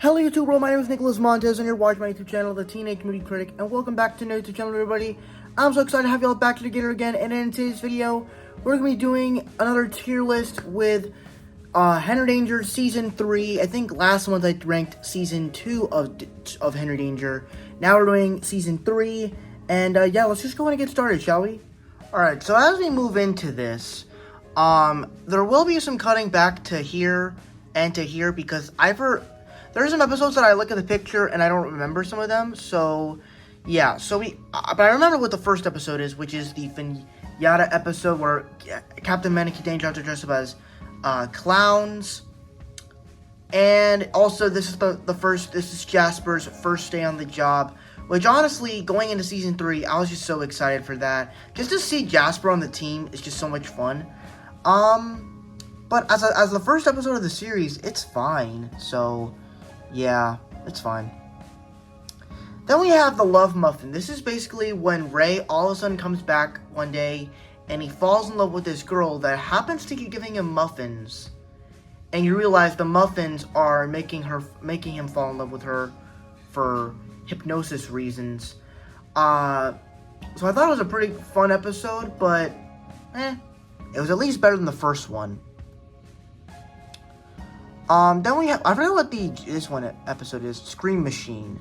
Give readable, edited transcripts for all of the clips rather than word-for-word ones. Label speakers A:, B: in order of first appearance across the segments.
A: Hello YouTube world, my name is Nicholas Montez and you're watching my YouTube channel, The Teenage Movie Critic, and welcome back to the YouTube channel everybody. I'm so excited to have y'all back together again, and in today's video, we're going to be doing another tier list with Henry Danger Season 3. I think last month I ranked Season 2 of Henry Danger. Now we're doing Season 3, and yeah, let's just go ahead and get started, shall we? Alright, so as we move into this, there will be some cutting back to here and to here because there are some episodes that I look at the picture and I don't remember some of them, so yeah. But I remember what the first episode is, which is the Finata episode where Captain Man and Kid Danger have to dress up as clowns, and also this is Jasper's first day on the job. Which honestly, going into season 3, I was just so excited for that. Just to see Jasper on the team is just so much fun. But as the first episode of the series, it's fine. So yeah, it's fine. Then we have the Love Muffin. This is basically when Ray all of a sudden comes back one day and he falls in love with this girl that happens to keep giving him muffins. And you realize the muffins are making him fall in love with her for hypnosis reasons. So I thought it was a pretty fun episode, but it was at least better than the first one. Then we have, I forget what this one episode is, Scream Machine.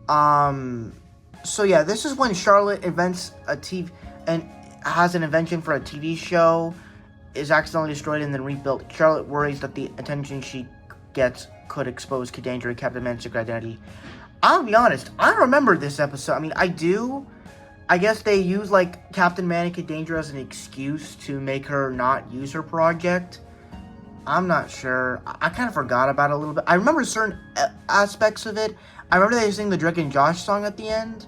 A: So yeah, this is when Charlotte invents a TV, and has an invention for a TV show, is accidentally destroyed and then rebuilt. Charlotte worries that the attention she gets could expose Kid Danger and Captain Man's secret identity. I'll be honest, I don't remember this episode. I mean, I do. I guess they use, like, Captain Man and Kid Danger as an excuse to make her not use her project. I'm not sure. I kind of forgot about it a little bit. I remember certain aspects of it. I remember they sing the Drake and Josh song at the end.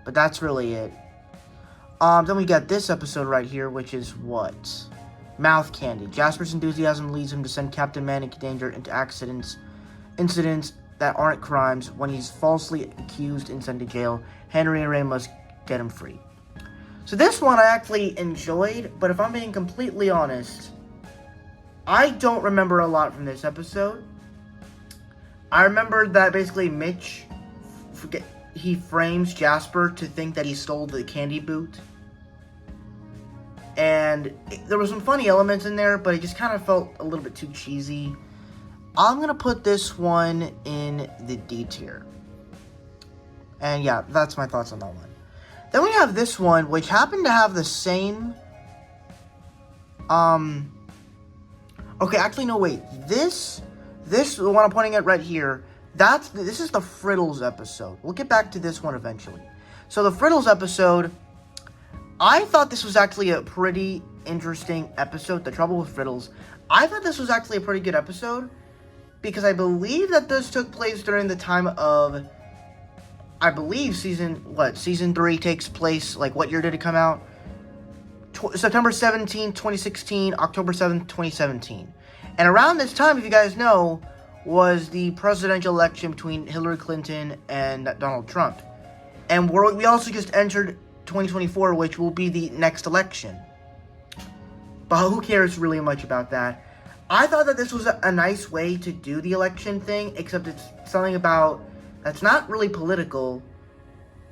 A: But that's really it. Then we got this episode right here, which is what? Mouth Candy. Jasper's enthusiasm leads him to send Captain Man and Kid Danger into incidents that aren't crimes. When he's falsely accused and sent to jail, Henry and Ray must get him free. So this one I actually enjoyed, but if I'm being completely honest, I don't remember a lot from this episode. I remember that basically Mitch, he frames Jasper to think that he stole the candy boot. And there were some funny elements in there, but it just kind of felt a little bit too cheesy. I'm going to put this one in the D tier. And yeah, that's my thoughts on that one. Then we have this one, which happened to have the same... Okay, actually, no, wait. This, the one I'm pointing at right here, this is the Frittles episode. We'll get back to this one eventually. So the Frittles episode, I thought this was actually a pretty interesting episode. The Trouble with Frittles. I thought this was actually a pretty good episode, because I believe that this took place during the time of, I believe season 3 takes place, like, what year did it come out? September 17, 2016, October 7th, 2017. And around this time, if you guys know, was the presidential election between Hillary Clinton and Donald Trump. And we also just entered 2024, which will be the next election. But who cares really much about that? I thought that this was a nice way to do the election thing, except it's something about, that's not really political,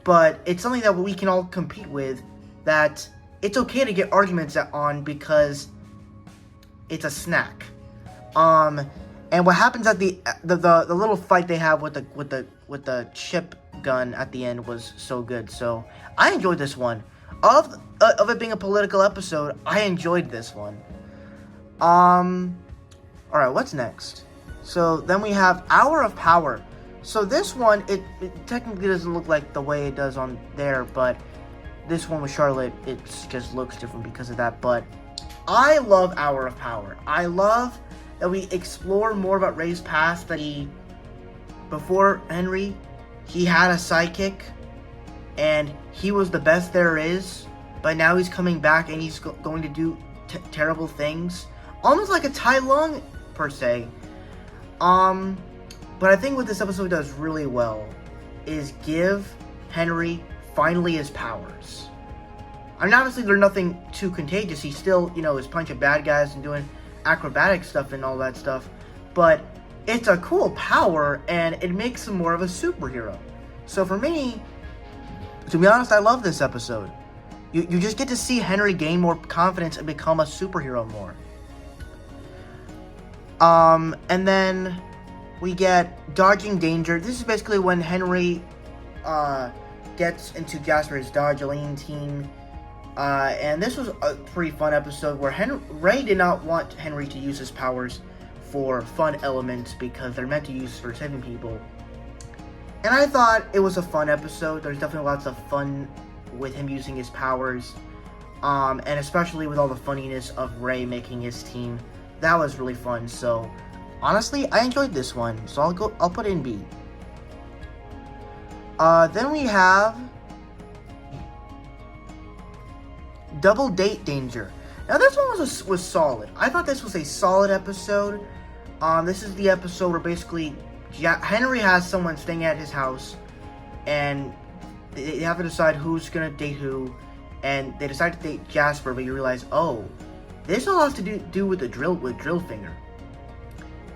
A: but it's something that we can all compete with, that it's okay to get arguments on because it's a snack. And what happens at the little fight they have with the chip gun at the end was so good. So I enjoyed this one. Of it being a political episode, I enjoyed this one. Alright, what's next? So then we have Hour of Power. So this one, it technically doesn't look like the way it does on there, but this one with Charlotte, it just looks different because of that. But I love Hour of Power. I love that we explore more about Ray's past, that before Henry, he had a sidekick, and he was the best there is, but now he's coming back and he's going to do terrible things. Almost like a Tai Lung, per se. But I think what this episode does really well is give Henry finally his powers. I mean, obviously they're nothing too contagious. He still, is punching bad guys and doing acrobatic stuff and all that stuff. But it's a cool power, and it makes him more of a superhero. So for me, to be honest, I love this episode. You just get to see Henry gain more confidence and become a superhero more. And then we get Dodging Danger. This is basically when Henry gets into Jasper's Dodgeline team. And this was a pretty fun episode where Ray did not want Henry to use his powers for fun elements because they're meant to use for saving people. And I thought it was a fun episode. There's definitely lots of fun with him using his powers. And especially with all the funniness of Ray making his team. That was really fun. So honestly, I enjoyed this one. So I'll put it in B. Then we have Double Date Danger. Now this one was solid. I thought this was a solid episode. This is the episode where basically Henry has someone staying at his house, and they have to decide who's gonna date who, and they decide to date Jasper, but you realize, oh, this all has to do with Drillfinger.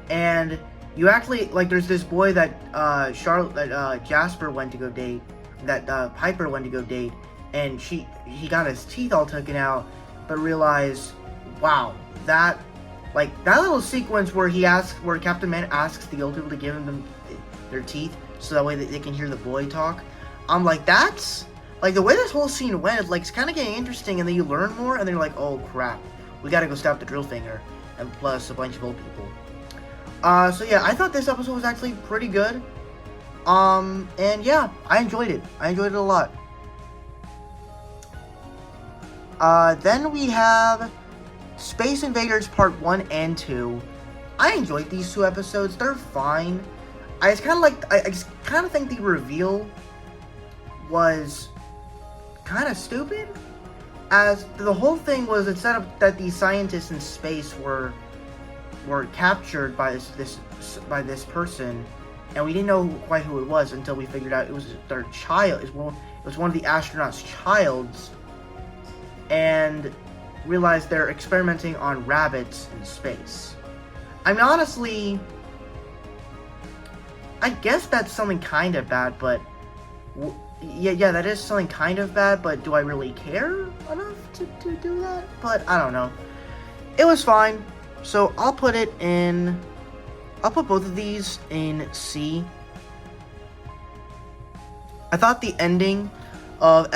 A: And you actually, like, there's this boy that Jasper went to go date, that Piper went to go date, and he got his teeth all taken out, but realized, wow, that little sequence where Captain Man asks the old people to give them their teeth so that way they can hear the boy talk. I'm like, that's like the way this whole scene went. Like, it's kind of getting interesting, and then you learn more, and then you're like, oh crap, we got to go stop the Drillfinger, and plus a bunch of old people. So yeah, I thought this episode was actually pretty good. And yeah, I enjoyed it. I enjoyed it a lot. Then we have Space Invaders Part 1 and 2. I enjoyed these two episodes. They're fine. I just kind of think the reveal was kind of stupid. As the whole thing was, instead of that these scientists in space were captured by this person, and we didn't know quite who it was until we figured out it was their child. It was one of the astronauts' childs, and realized they're experimenting on rabbits in space. I mean, honestly, I guess that's something kind of bad, but yeah, that is something kind of bad, but do I really care enough to do that? But I don't know. It was fine. So I'll put both of these in C. I thought the ending of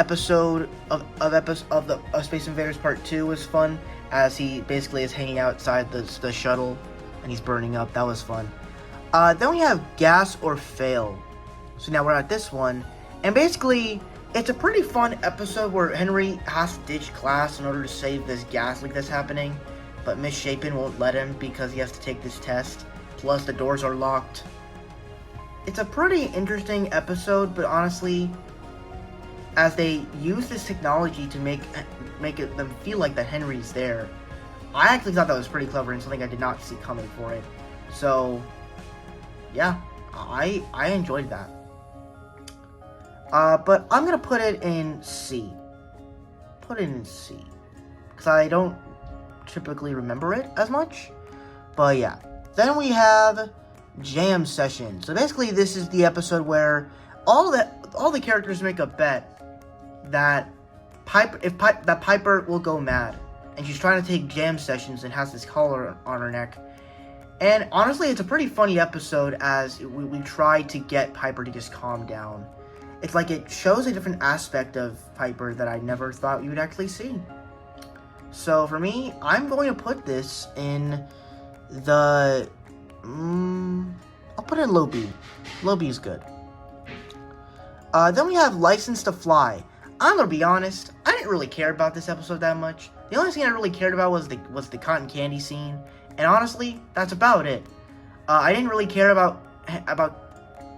A: Space Invaders Part 2 was fun, as he basically is hanging outside the shuttle and he's burning up. That was fun. Then we have Gas or Fail. So now we're at this one, and basically it's a pretty fun episode where Henry has to ditch class in order to save this gas leak that's happening, but Miss Chapin won't let him because he has to take this test, plus the doors are locked. It's a pretty interesting episode, but honestly, as they use this technology to make them feel like that Henry's there, I actually thought that was pretty clever and something I did not see coming for it. So yeah, I enjoyed that. But I'm gonna put it in C. Put it in C, because I don't typically remember it as much. But yeah. Then we have Jam Session. So basically, this is the episode where all the characters make a bet that Piper will go mad, and she's trying to take jam sessions and has this collar on her neck. And honestly, it's a pretty funny episode as we try to get Piper to just calm down. It's like it shows a different aspect of Piper that I never thought you would actually see. So for me, I'm going to put this in the I'll put it in low B. Low B is good. Then we have License to Fly. I'm gonna be honest, I didn't really care about this episode that much. The only thing I really cared about was the cotton candy scene, and honestly, that's about it. I didn't really care about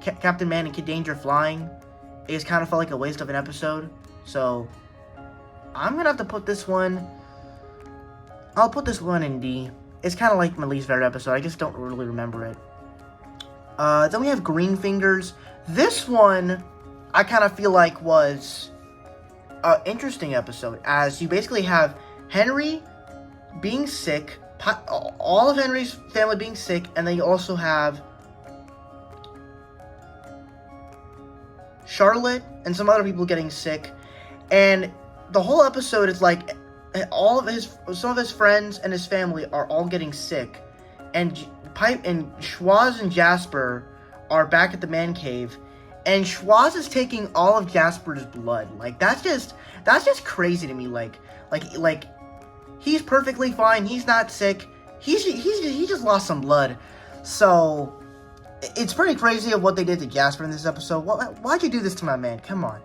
A: Captain Man and Kid Danger flying. It just kind of felt like a waste of an episode. So I'm gonna have to put this one. I'll put this one in D. It's kind of like my least favorite episode. I just don't really remember it. Then we have Green Fingers. This one, I kind of feel like was an interesting episode, as you basically have Henry being sick, all of Henry's family being sick, and then you also have Charlotte and some other people getting sick, and the whole episode is like some of his friends and his family are all getting sick, and Schwoz and Jasper are back at the man cave, and Schwoz is taking all of Jasper's blood. Like that's just crazy to me. Like he's perfectly fine. He's not sick. He just lost some blood. So it's pretty crazy of what they did to Jasper in this episode. Why'd you do this to my man? Come on,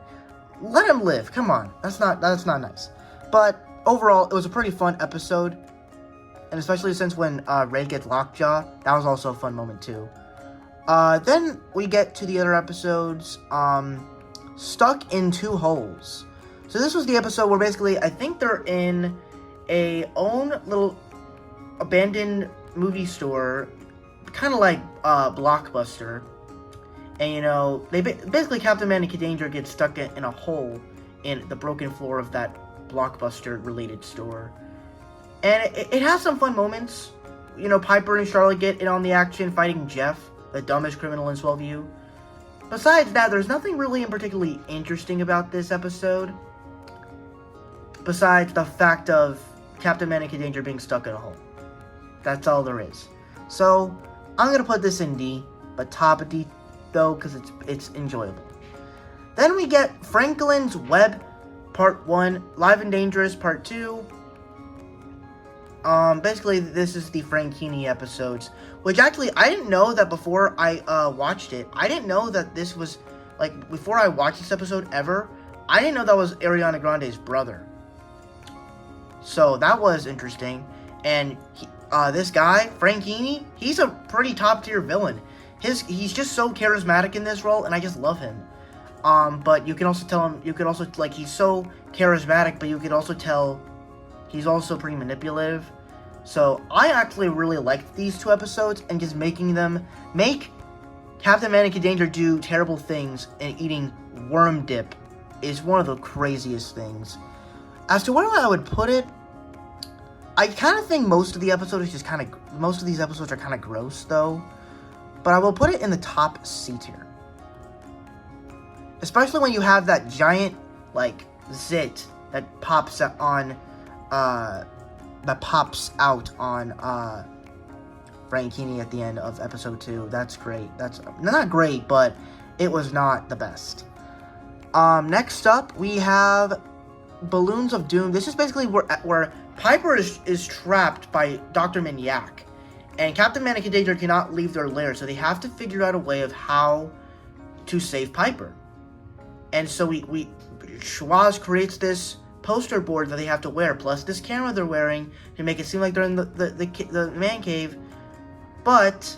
A: let him live. Come on, that's not nice. But overall, it was a pretty fun episode, and especially since when Ray gets Lockjaw, that was also a fun moment too. Then we get to the other episodes, Stuck in Two Holes. So this was the episode where basically I think they're in a own little abandoned movie store, kind of like Blockbuster, and you know they basically Captain Man and Kid Danger get stuck in a hole in the broken floor of that Blockbuster related store, and it has some fun moments. You know, Piper and Charlotte get in on the action fighting Jeff, the dumbest criminal in Swellview. Besides that, there's nothing really particularly interesting about this episode, besides the fact of Captain Man and Kid Danger being stuck in a hole. That's all there is. So I'm gonna put this in D, but top of D though, because it's enjoyable. Then we get Franklin's Web Part 1, Live and Dangerous Part 2. Basically, this is the Frankini episodes, which actually, I didn't know that before I watched it. I didn't know that this was, like, before I watched this episode ever, I didn't know that was Ariana Grande's brother. So, that was interesting. And this guy, Frankini, he's a pretty top-tier villain. He's just so charismatic in this role, and I just love him. But you can also tell him, like, he's so charismatic, but you could also tell he's also pretty manipulative. So I actually really liked these two episodes, and just make Captain Man and Kid Danger do terrible things, and eating worm dip is one of the craziest things. As to where I would put it, I kind of think most of these episodes are kind of gross though, but I will put it in the top C tier. Especially when you have that giant, like, zit that pops out on Frankini at the end of episode 2. That's great. That's not great, but it was not the best. Next up, we have Balloons of Doom. This is basically where Piper is trapped by Dr. Minyak, and Captain Man and Kid Danger cannot leave their lair, so they have to figure out a way of how to save Piper. And so Schwoz creates this poster board that they have to wear, plus this camera they're wearing to make it seem like they're in the man cave. But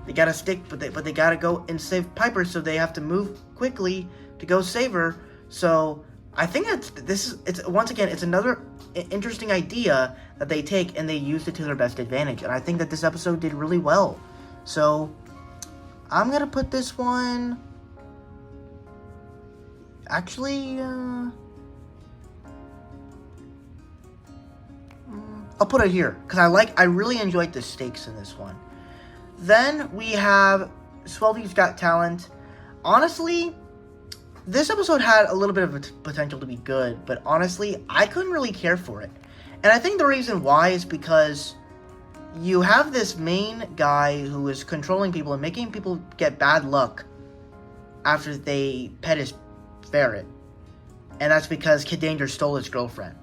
A: they gotta they gotta go and save Piper, so they have to move quickly to go save her. So I think it's another interesting idea that they take, and they used it to their best advantage. And I think that this episode did really well. So I'm gonna put this one. Actually, I'll put it here, because I really enjoyed the stakes in this one. Then we have Swellviews Got Talent. Honestly, this episode had a little bit of potential to be good, but honestly, I couldn't really care for it. And I think the reason why is because you have this main guy who is controlling people and making people get bad luck after they pet his ferret, and that's because Kid Danger stole his girlfriend.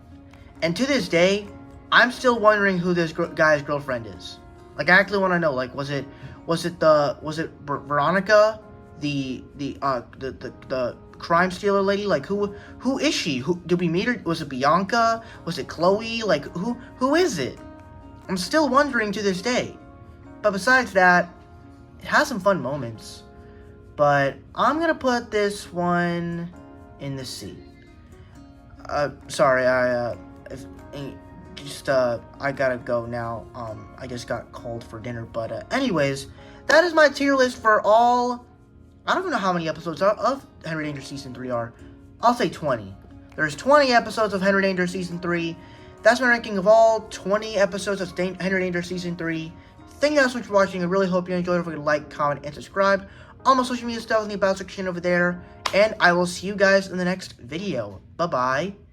A: And to this day, I'm still wondering who this guy's girlfriend is. Like, I actually want to know. Like, was it Veronica, the crime stealer lady? Like, who is she? Who did we meet her? Was it Bianca? Was it Chloe? Like, who is it? I'm still wondering to this day. But besides that, it has some fun moments. But I'm gonna put this one in the C. Sorry, I gotta go now. I just got called for dinner. But anyways, that is my tier list for all. I don't even know how many episodes of Henry Danger Season 3 are. I'll say 20. There's 20 episodes of Henry Danger Season 3. that's my ranking of all 20 episodes of Henry Danger Season 3. Thank you guys so much for watching. I really hope you enjoyed. Don't forget to like, comment, and subscribe. All my social media stuff in the about section over there. And I will see you guys in the next video. Bye-bye.